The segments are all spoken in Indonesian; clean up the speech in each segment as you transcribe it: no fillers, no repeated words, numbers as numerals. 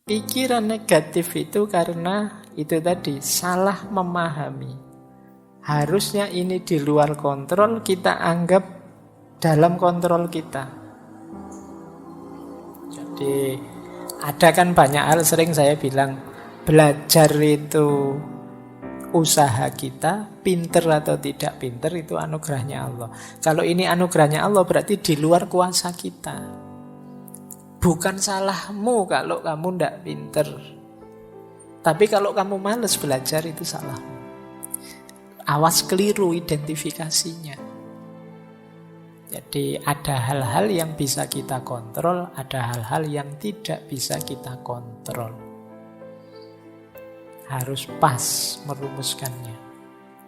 Pikiran negatif itu karena itu tadi, salah memahami. Harusnya ini di luar kontrol, kita anggap dalam kontrol kita. Jadi ada kan banyak hal, sering saya bilang, belajar itu usaha kita, pinter atau tidak pinter itu anugerahnya Allah. Kalau ini anugerahnya Allah berarti di luar kuasa kita. Bukan salahmu kalau kamu tidak pinter. Tapi kalau kamu malas belajar itu salahmu. Awas keliru identifikasinya. Jadi ada hal-hal yang bisa kita kontrol, ada hal-hal yang tidak bisa kita kontrol. Harus pas merumuskannya.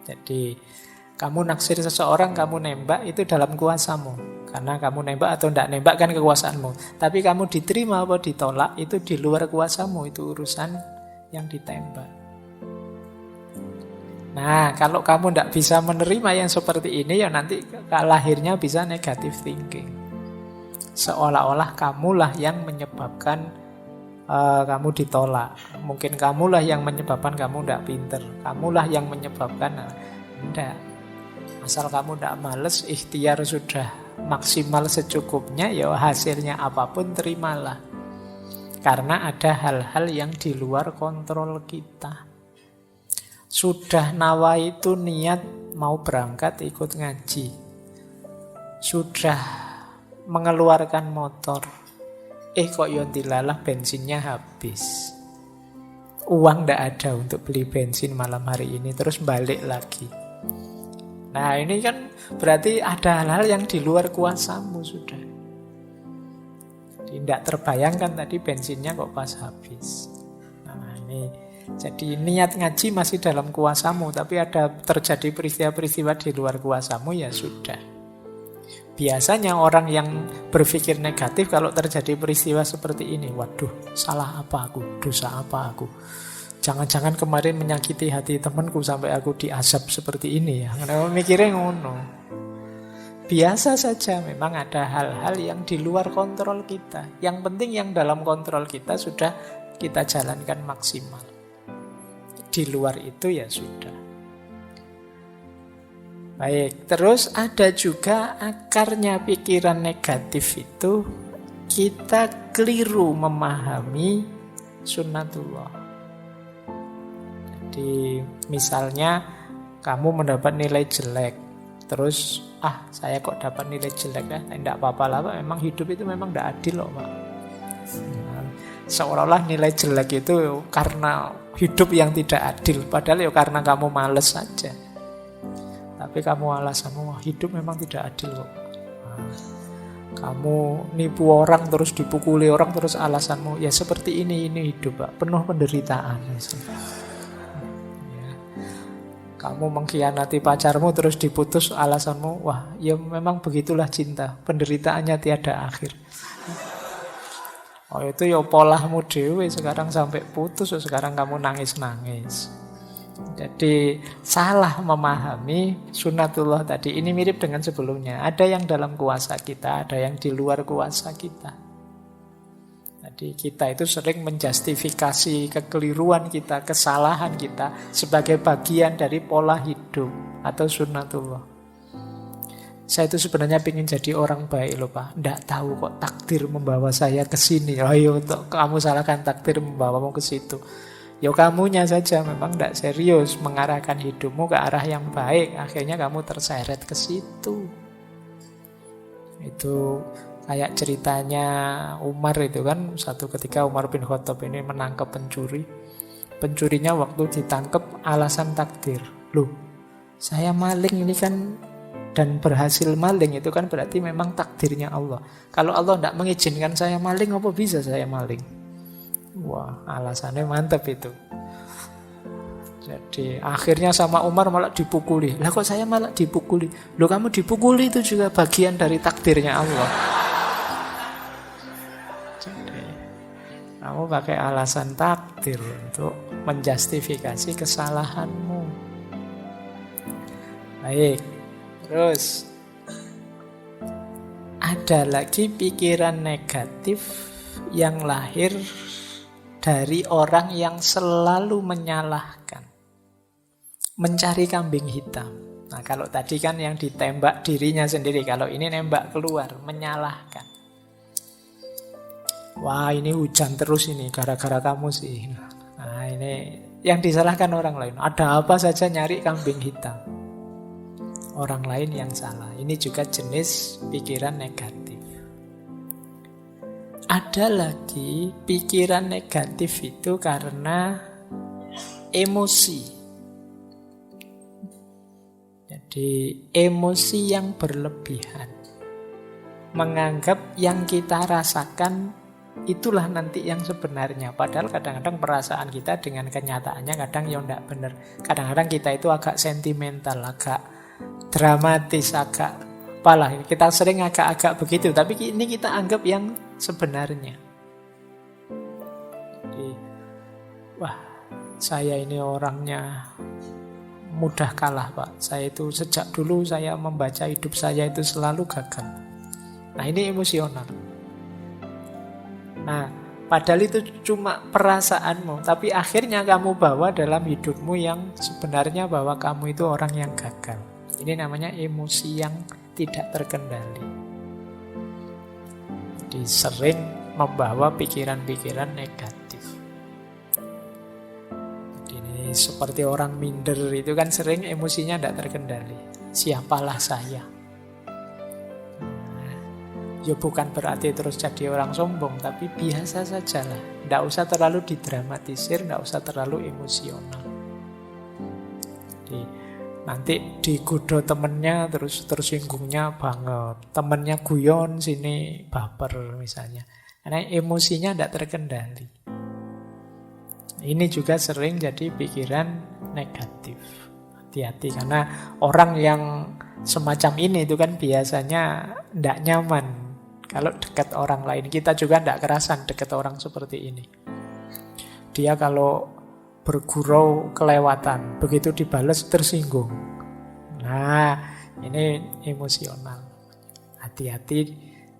Jadi kamu naksir seseorang, kamu nembak, itu dalam kuasamu. Karena kamu nembak atau tidak nembak kan kekuasaanmu. Tapi kamu diterima atau ditolak, itu di luar kuasamu. Itu urusan yang ditembak. Nah, kalau kamu tidak bisa menerima yang seperti ini, ya nanti lahirnya bisa negative thinking. Seolah-olah kamulah yang menyebabkan kamu ditolak. Mungkin kamulah yang menyebabkan kamu tidak pinter. Kamulah yang menyebabkan tidak. Asal kamu tidak males, ikhtiar sudah maksimal secukupnya, ya hasilnya apapun terimalah. Karena ada hal-hal yang di luar kontrol kita. Sudah nawa itu niat mau berangkat ikut ngaji. Sudah mengeluarkan motor. Kok yontilalah bensinnya habis. Uang ndak ada untuk beli bensin malam hari ini, terus balik lagi. Nah ini kan berarti ada hal-hal yang di luar kuasamu sudah. Tidak terbayangkan tadi bensinnya kok pas habis. Nah ini, jadi niat ngaji masih dalam kuasamu, tapi ada terjadi peristiwa-peristiwa di luar kuasamu, ya sudah. Biasanya orang yang berpikir negatif kalau terjadi peristiwa seperti ini, waduh, salah apa aku, dosa apa aku, jangan-jangan kemarin menyakiti hati temanku sampai aku diazab seperti ini ya. Karena mikirnya ngono. Biasa saja, memang ada hal-hal yang di luar kontrol kita. Yang penting yang dalam kontrol kita sudah kita jalankan maksimal. Di luar itu ya sudah. Baik, terus ada juga akarnya pikiran negatif itu kita keliru memahami sunnatullah. Jadi misalnya kamu mendapat nilai jelek, terus saya kok dapat nilai jelek ya, tidak apa-apa lah Pak, memang hidup itu memang tidak adil loh Pak. Seolah-olah nilai jelek itu karena hidup yang tidak adil, padahal ya karena kamu males saja. Tapi kamu alasanmu, hidup memang tidak adil kok. Kamu nipu orang terus dipukuli orang terus alasanmu, ya seperti ini hidup Pak, penuh penderitaan. Ya. Kamu mengkhianati pacarmu terus diputus, alasanmu, wah ya memang begitulah cinta, penderitaannya tiada akhir. Oh itu ya polahmu dewe, sekarang sampai putus, sekarang kamu nangis-nangis. Jadi salah memahami sunnatullah tadi. Ini mirip dengan sebelumnya. Ada yang dalam kuasa kita, ada yang di luar kuasa kita. Jadi kita itu sering menjustifikasi kekeliruan kita, kesalahan kita sebagai bagian dari pola hidup atau sunnatullah. Saya itu sebenarnya ingin jadi orang baik loh Pak. Tidak tahu kok takdir membawa saya ke sini. Ayo untuk kamu salahkan takdir membawamu ke situ. Ya kamunya saja memang tidak serius mengarahkan hidupmu ke arah yang baik. Akhirnya kamu terseret ke situ. Itu kayak ceritanya Umar itu kan. Satu ketika Umar bin Khattab ini menangkap pencuri. Pencurinya waktu ditangkap alasan takdir. Loh, saya maling ini kan dan berhasil maling, itu kan berarti memang takdirnya Allah. Kalau Allah tidak mengizinkan saya maling, apa bisa saya maling? Wah, alasannya mantap itu. Jadi akhirnya sama Umar malah dipukuli. Lah kok saya malah dipukuli? Loh kamu dipukuli itu juga bagian dari takdirnya Allah. Jadi kamu pakai alasan takdir untuk menjustifikasi kesalahanmu. Baik. Terus ada lagi pikiran negatif yang lahir dari orang yang selalu menyalahkan, mencari kambing hitam. Nah, kalau tadi kan yang ditembak dirinya sendiri, kalau ini nembak keluar, menyalahkan. Wah, ini hujan terus ini gara-gara kamu sih. Nah, ini yang disalahkan orang lain. Ada apa saja nyari kambing hitam. Orang lain yang salah. Ini juga jenis pikiran negatif. Ada lagi pikiran negatif itu karena emosi. Jadi emosi yang berlebihan. Menganggap yang kita rasakan itulah nanti yang sebenarnya. Padahal kadang-kadang perasaan kita dengan kenyataannya kadang ya tidak benar. Kadang-kadang kita itu agak sentimental, agak dramatis, agak apalah. Kita sering agak-agak begitu. Tapi ini kita anggap yang sebenarnya. Jadi, wah, saya ini orangnya mudah kalah, Pak. Saya itu sejak dulu saya membaca hidup saya itu selalu gagal. Nah, ini emosional. Nah, padahal itu cuma perasaanmu, tapi akhirnya kamu bawa dalam hidupmu yang sebenarnya bahwa kamu itu orang yang gagal. Ini namanya emosi yang tidak terkendali. Jadi sering membawa pikiran-pikiran negatif. Jadi ini seperti orang minder itu kan sering emosinya tidak terkendali. Siapalah saya? Ya bukan berarti terus jadi orang sombong, tapi biasa sajalah. Tidak usah terlalu didramatisir, tidak usah terlalu emosional. Jadi, nanti digoda temennya terus tersinggungnya banget. Temennya guyon, sini baper misalnya. Karena emosinya tidak terkendali. Ini juga sering jadi pikiran negatif. Hati-hati, karena orang yang semacam ini itu kan biasanya tidak nyaman kalau dekat orang lain. Kita juga tidak kerasan dekat orang seperti ini. Dia kalau bergurau kelewatan, begitu dibalas tersinggung. Nah, ini emosional. Hati-hati,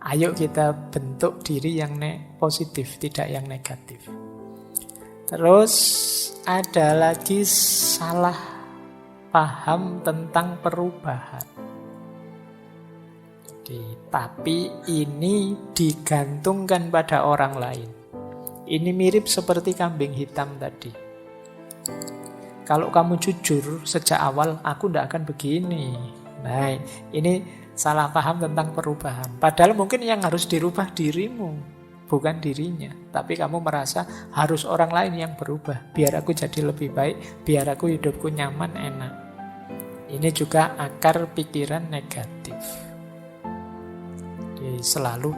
ayo kita bentuk diri yang positif, tidak yang negatif. Terus ada lagi salah paham tentang perubahan. Tapi ini digantungkan pada orang lain. Ini mirip seperti kambing hitam tadi. Kalau kamu jujur sejak awal, aku tidak akan begini. Nah, ini salah paham tentang perubahan. Padahal mungkin yang harus dirubah dirimu, bukan dirinya. Tapi kamu merasa harus orang lain yang berubah, biar aku jadi lebih baik, biar aku hidupku nyaman, enak. Ini juga akar pikiran negatif. Jadi selalu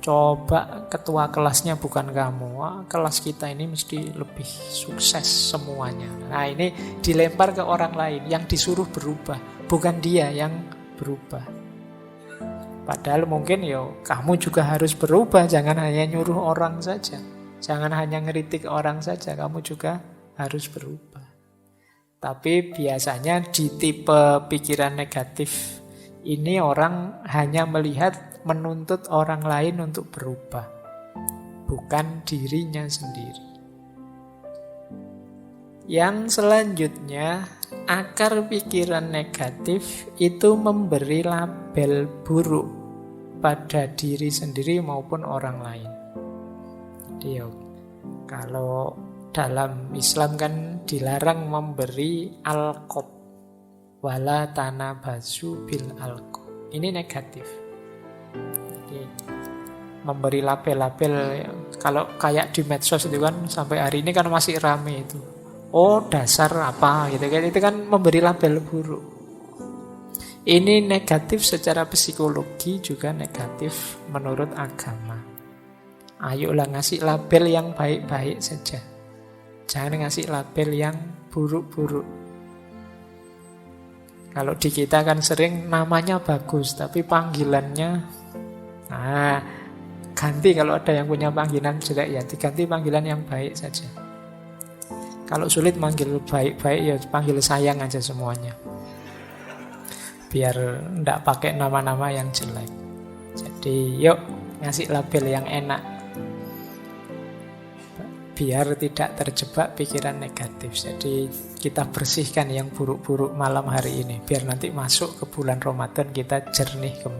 coba ketua kelasnya bukan kamu. Wah, kelas kita ini mesti lebih sukses semuanya. Nah, ini dilempar ke orang lain yang disuruh berubah, bukan dia yang berubah. Padahal mungkin kamu juga harus berubah, jangan hanya nyuruh orang saja. Jangan hanya ngeritik orang saja, kamu juga harus berubah. Tapi biasanya di tipe pikiran negatif ini orang hanya melihat menuntut orang lain untuk berubah, bukan dirinya sendiri. Yang selanjutnya, akar pikiran negatif itu memberi label buruk pada diri sendiri maupun orang lain. Jadi kalau dalam Islam kan dilarang memberi alqab, wala tanabazu bil alqab. Ini negatif. Jadi, memberi label-label, kalau kayak di medsos itu kan sampai hari ini kan masih rame itu. Oh, dasar apa gitu kan, itu kan memberi label buruk. Ini negatif secara psikologi, juga negatif menurut agama. Ayolah ngasih label yang baik-baik saja. Jangan ngasih label yang buruk-buruk. Kalau di kita kan sering namanya bagus, tapi panggilannya ganti. Kalau ada yang punya panggilan jelek ya diganti panggilan yang baik saja. Kalau sulit manggil baik-baik ya panggil sayang aja semuanya. Biar enggak pakai nama-nama yang jelek. Jadi yuk ngasih label yang enak. biar tidak terjebak pikiran negatif. Jadi kita bersihkan yang buruk-buruk malam hari ini, biar nanti masuk ke bulan Ramadan kita jernih kembali.